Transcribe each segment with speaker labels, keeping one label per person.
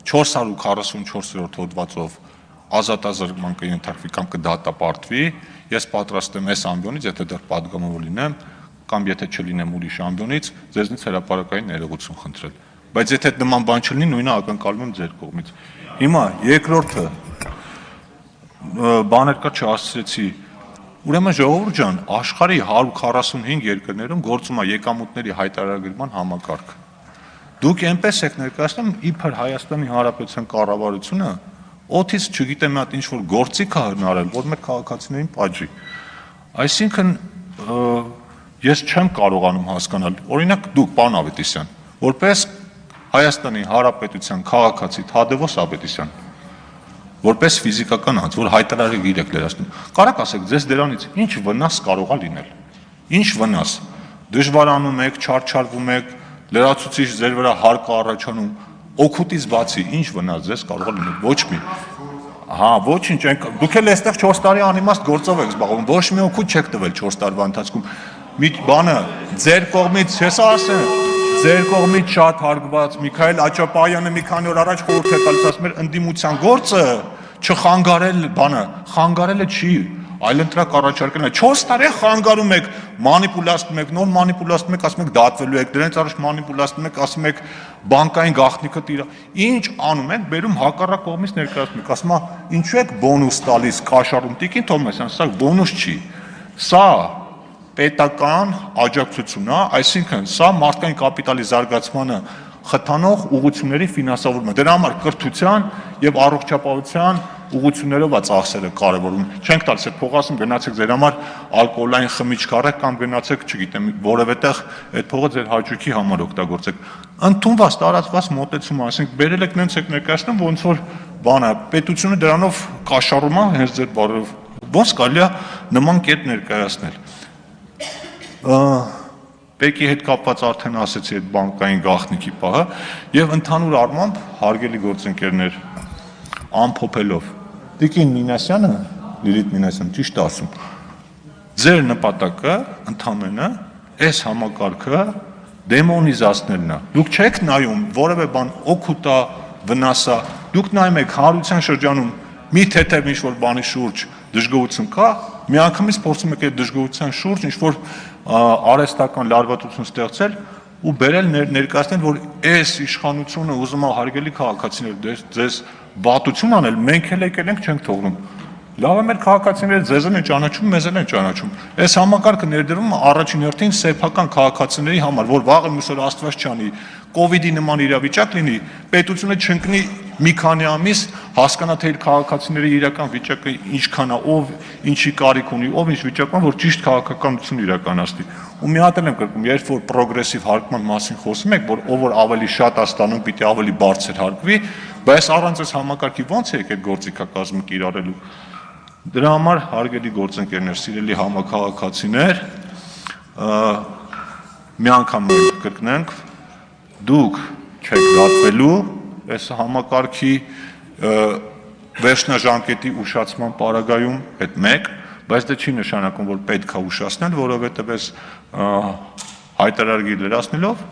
Speaker 1: 444-րդ հոդվածով ազատազրկման կենթարկվի կամ կդատապարտվի, ես պատրաստ եմ այս ամբիոնից, եթե դեռ պատգամավոր լինեմ, կամ եթե չլինեմ ուրիշ ամբիոնից, ձեզնից հրապարակային ներողություն խնդրել։ Բայց եթե նման բան չլինի, նույնը ակնկալում եմ ձեր կողմից։ Հիմա երկրորդը բաներ կա չհասցրեցի։ Ուրեմն ժողովուրդ ջան, աշխարհի 145 երկրներում գործում է եկամուտների հայտարարման համակարգ։ Դուք այնպես եք ներկայացնում, իբր Հայաստանի Հանրապետության կառավարությունը օթից չգիտեմ մի հատ ինչ-որ գործիք է հնարել, որ մեր քաղաքացիներին պատժի։ Այսինքն ես չեմ կարողանում հասկանալ, օրինակ դուք, պարոն Ավետիսյան, որպես Հայաստանի Հանրապետության քաղաքացի Թադևոս Ավետիսյան, որպես ֆիզիկական անձ, որ հայտարարել եք լրացնում, կարաք ասեք, ձեզ դրանից ինչ վնաս կարող է լինել։ Ինչ վնաս։ Դժվարանում եք, չարչարվում եք, լրացուցիչ ձեր վրա հարկ առաջանում, օգուտից բացի ինչ վնաս ձեզ կարող է լինել։ Ոչ մի։ Հա, ոչինչ, դուք էլ այստեղ 4 տարի անիմաստ գործով եք զբաղվում, ոչ մի օգուտ չեք տվել 4 տարվա ընթացքում։ Մի բանը ձեր կողմից, ես ասեմ, ձեր կողմից շատ հարգված Միքայել Աճապայանը մի քանի օր առաջ խորհուրդ է տալիս, ասում էր ընդդիմության գործը չխանգարել բանը, խանգարելը չի, այլընտրակ առաջարկելն է։ 4 տարի խանգարում եք, մանիպուլացնում եք, նոր մանիպուլացնում եք, ասում եք դատվելու եք, դրանից առաջ մանիպուլացնում եք, ասում եք բանկային գաղտնիքը տիրա։ Ինչ անում եք, բերում հակառակ կողմից ներկայացնում եք, ասում է ինչու եք բոնուս տալիս քաշարում Տիկին Թոմասյան, սա բոնուս չի։ Սա պետական աջակցություն է, այսինքն սա մարդկային կապիտալի զարգացմանը խթանող ուղղությունների ֆինանսավորումը։ Դրա համար կրթության եւ առողջապահության ուղղություններով է ծախսերը կարևորում։ Չենք տալիս այդ փողը, ասում գնացեք ձեր համար ալկոհոլային խմիչք առեք կամ գնացեք, չգիտեմ, որևէտեղ այդ փողը ձեր հաճույքի համար օգտագործեք։ Ընդունված տարածված մոտեցում, այսինքն բերել եք նենց եք ներկայացնում, ոնց որ բանը պետությունը դրանով կաշառում է հենց ձեր բարով։ Ոնց կարելի է նման կերպ ներկայացնել։ Պեկի հետ կապված արդեն ասեցի այդ բանկային գաղտնիքի պահը եւ ընդհանուր առմամբ հարգելի գործընկերներ ամփոփելով Տիկին Մինասյանը Լիլիթ Մինասյան ճիշտ ասում ձեր նպատակը ընդամենը այս համակարգը դեմոնիզացնելն է դուք չեք նայում որևէ բան օգուտա վնասա դուք նայում եք հանրության շրջանում մի թեթև ինչ որ բանի շուրջ դժգոհություն կա միանգամից փորձում եք այդ դժգոհության շուրջ ինչ որ արհեստական լարվածություն ստեղծել ու բերել ներկայացնել որ այս իշխանությունը ուզում է հարգելի քաղաքացիներ ձեզ բատություն անել մենք էլ եկել ենք չենք թողնում լավ է մեր քաղաքացիները ձեզ են ճանաչում մեզ են ճանաչում այս համակարգը ներդրվում է առաջին հերթին սեփական քաղաքացիների համար որ վաղը մյուսօր աստված չանի կոവിഡ്ի նման իրավիճակ լինի պետությունը չընկնի մի քանի ամիս հասկանա թե իր քաղաքացիների իրական վիճակը ինչքան է ով ինչի կարիք ունի ով ինչ վիճակում որ ճիշտ քաղաքականություն իրականացնի ու մի հատ եմ կրկնում երբ որ պրոգրեսիվ հարկման մասին խոսում եք որ ով որ ավելի շատ է ստանում պիտի ավելի բարձր հարկվի բայց առանց այս համակարգի ո՞նց է այդ գործիքակազմը կիրառելու Դրա համար հարգելի գործընկերներ, սիրելի համաքաղաքացիներ, մի անգամ կրկնենք, դուք չեք դատվելու այս համակարգի վերջնաժամկետի ուշացման պարագայում, այդ մեկ, բայց դա չի նշանակում, որ պետք է ուշացնել, որովհետև այս հայտարարագիր լրացնելով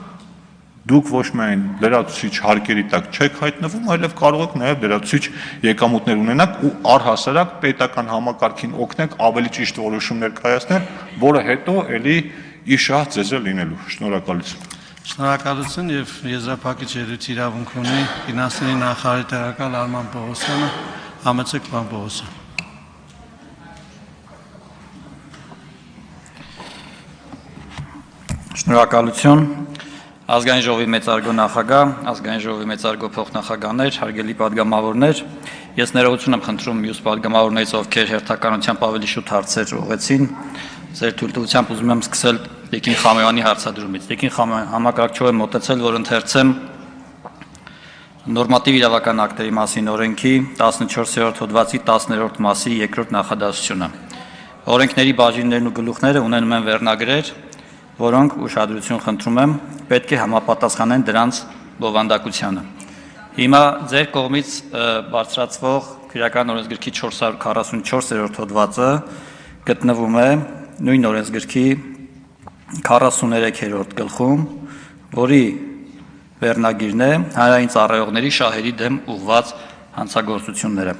Speaker 1: դուք ոչ միայն լրացուցիչ հարկերի տակ չեք հայտնվում, այլև կարող եք նաև լրացուցիչ եկամուտներ ունենաք ու առհասարակ պետական համակարգին օգնեք ավելի ճիշտ որոշումներ կայացնել, որը հետո էլի իշահ ձեզ է լինելու։ Շնորհակալություն։
Speaker 2: Շնորհակալություն եւ եզրափակիչ ելույթ իրավունք ունի ֆինանսների նախարար տեղակալ Արման Պողոսյանը, համեցեք պարոն Պողոսյան։
Speaker 3: Շնորհակալություն։ Ազգային ժողովի մեծարգո նախագահ, ազգային ժողովի մեծարգո փոխնախագահներ, հարգելի падգամավորներ, ես ներողություն եմ խնդրում մյուս падգամավորներից, ովքեր հերթականությամբ ավելի շուտ հարցեր ուղղեցին, ձեր թույլտվությամբ ուզում եմ սկսել Տիկին Խամոյանի հարցադրումից։ Տիկին համակարգչով եմ մոտեցել, որ ընթերցեմ նորմատիվ իրավական ակտերի մասին օրենքի 14-րդ հոդվածի 10-րդ մասի 2-րդ նախադասությունը։ Օրենքների բաժիններն ու գլուխները ունենում են վերնագրեր, որոնք ուշադրություն խնդրում եմ, պետք է համապատասխանեն դրանց բովանդակությանը։ Հիմա ձեր կողմից բարձրացվող քրեական օրենսգրքի 444-րդ հոդվածը գտնվում է նույն օրենսգրքի 43-րդ գլխում, որի վերնագիրն է հանրային ծառայողների շահերի դեմ ուղղված հանցագործությունները։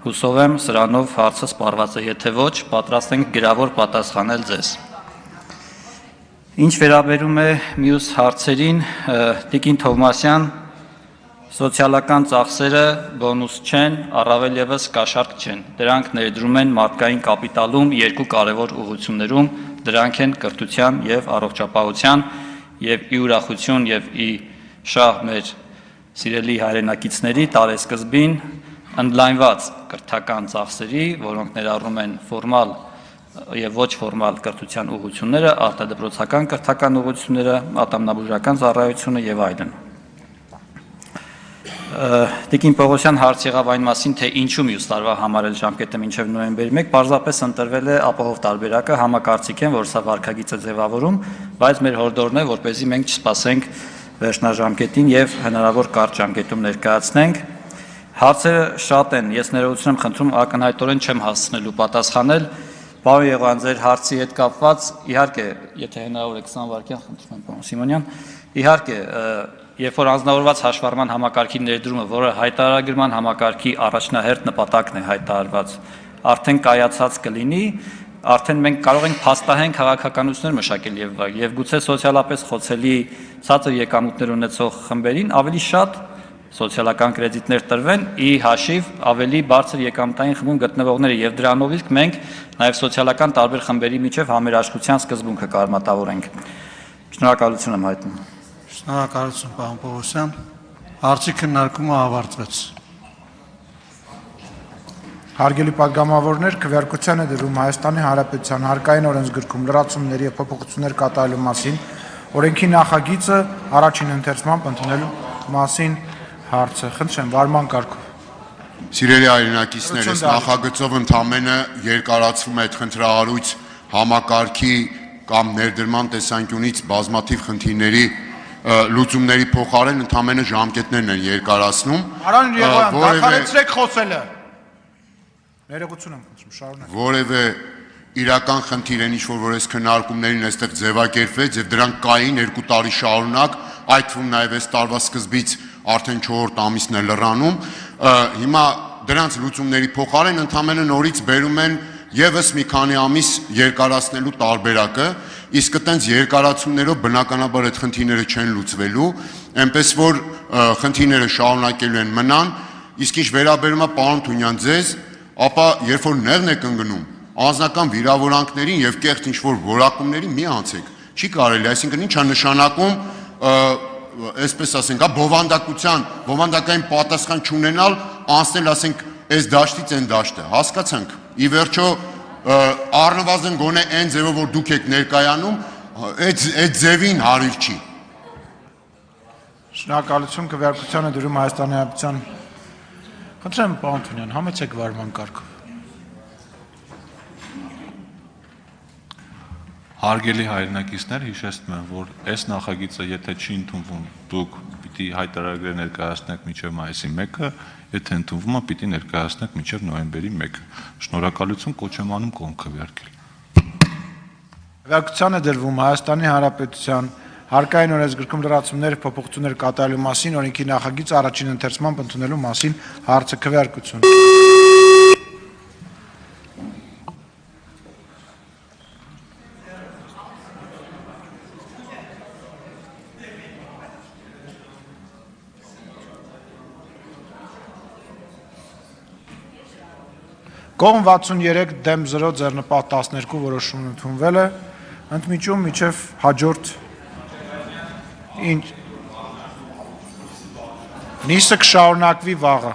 Speaker 3: Հուսով եմ սրանով հարցը սպառված է, եթե ոչ, պատրաստ ենք գրավոր պատասխանել ձեզ։ Ինչ վերաբերում է մյուս հարցերին, Տիկին Թովմասյան, սոցիալական ծախսերը բոնուս չեն, առավել ևս կաշառք չեն։ Դրանք ներդրում են մարդկային կապիտալում երկու կարևոր ուղղություններում, դրանք են կրթության եւ առողջապահության եւ ի ուրախություն եւ ի շահ մեր սիրելի հայրենակիցների տարեսկզբին ընդլայնված կրթական ծախսերի, որոնք ներառում են ֆորմալ եւ ոչ ֆորմալ կրթության ուղղությունները, արտադպրոցական կրթական ուղղությունները, ատամնաբուժական ծառայությունը եւ այլն։ Տիկին Պողոսյան հարց եղավ այն մասին, թե ինչու մյուս տարվա համարել ժամկետը մինչև նոյեմբերի 1, պարզապես ընտրվել է ապահով տարբերակը, համակարծիք են, որ սա վարքագիծ է ձևավորում, բայց մեր հորդորն է, որպեսզի մենք չսպասենք վերջնաժամկետին եւ հնարավոր կարճ ժամկետում ներկայացնենք։ Հարցերը շատ են, ես ներողություն եմ խնդրում, ակնհայտորեն չեմ հասցնելու պատասխանել։ Պարոն Եղոյան, ձեր հարցի հետ կապված, իհարկե, եթե հնարավոր է 20 վայրկյան, խնդրում եմ, պարոն Սիմոնյան, իհարկե, երբ որ անձնավորված հաշվառման համակարգի ներդրումը, որը հայտարարագրման համակարգի առաջնահերթ նպատակն է հայտարարված, արդեն կայացած կլինի, արդեն մենք կարող ենք փաստահեն քաղաքականություններ մշակել եւ գուցե սոցիալապես խոցելի ցածր եկամուտներ ունեցող խմբերին ավելի շատ սոցիալական կրեդիտներ տրվեն ի հաշիվ ավելի բարձր եկամտային խմբում գտնվողների եւ դրանով իսկ մենք նաեւ սոցիալական տարբեր խմբերի միջև համերաշխության սկզբունքը կարմատավորենք։ Շնորհակալություն եմ հայտնում։
Speaker 2: Շնորհակալություն, պարոն Պողոսյան։ Հարցի քննարկումը ավարտվեց։
Speaker 4: Հարգելի պատգամավորներ, քվեարկության է դրվում Հայաստանի Հանրապետության հարկային օրենսգրքում լրացումների եւ փոփոխություններ կատարելու մասին օրենքի նախագիծը առաջին ընթերցմամբ ընդունելու մասին հարցը։ Խնդրեմ, վարման կարգով։
Speaker 5: Սիրելի հայրենակիցներ, այս նախագծով ընդամենը երկարացվում է այդ խնդրահարույց համակարգի կամ ներդրման տեսանկյունից բազմաթիվ խնդիրների լուծումների փոխարեն ընդամենը ժամկետներն են երկարացնում։
Speaker 4: Պարոն Եղոյան, դադարեցրեք խոսելը։ Ներողություն եմ խնդրում, շարունակ։
Speaker 5: Որևէ իրական խնդիր են ինչ-որ որ այս քննարկումներին այստեղ ձևակերպվեց եւ դրանք կային 2 տարի շարունակ, այդ թվում նաեւ այս տարվա սկզբից արդեն 4-րդ ամիսն է լրանում, հիմա դրանց լուծումների փոխարեն ընդամենը նորից բերում են եւս մի քանի ամիս երկարացնելու տարբերակը, իսկ այտենց երկարացումներով բնականաբար այդ խնդիրները չեն լուծվելու, այնպես որ խնդիրները շարունակելու են մնան, իսկ ինչ վերաբերում է պարոն Թունյան ձեզ, ապա երբ որ նեղն եք ընկնում անձնական վիրավորանքներին եւ կեղծ ինչ-որ որակումների մի անցեք, չի կարելի, այսինքն ինչ է նշանակում այսպես ասենք, բովանդակային պատասխան չունենալ, անցնել, ասենք, այս դաշտից այն դաշտը, հասկացանք, ի վերջո առնվազն գոնե այն ձևով, որ դուք եք ներկայանում, այդ ձևին հարիր չի։
Speaker 4: Շնորհակալություն, քվեարկությանը դրում Հայաստանի Հանրապետության։ Խնդրեմ, պարոն Թունյան, համեցեք վարման կարգով։
Speaker 1: Հարգելի հայրենակիցներ, հիշեցնում եմ, որ այս նախագիծը եթե չի ընդունվում, դուք պիտի հայտարարագրեր ներկայացնեք մինչև մայիսի 1-ը, եթե ընդունվում է, պիտի ներկայացնեք մինչև նոյեմբերի 1-ը։ Շնորհակալություն, կոչ եմ անում կողմ քվեարկել։
Speaker 4: Քվեարկության է դրվում Հայաստանի Հանրապետության հարկային օրենսգրքում լրացումներ փոփոխություններ կատարելու մասին օրենքի նախագիծը առաջին ընթերցմամբ ընդունելու մասին հարցը քվեարկություն։ Կողմ 63 դեմ 0 ձեռնպատ 12 որոշումն ընդունվել է, ընդմիջում միջև հաջորդ ինչ նիստը կշարունակվի վաղը։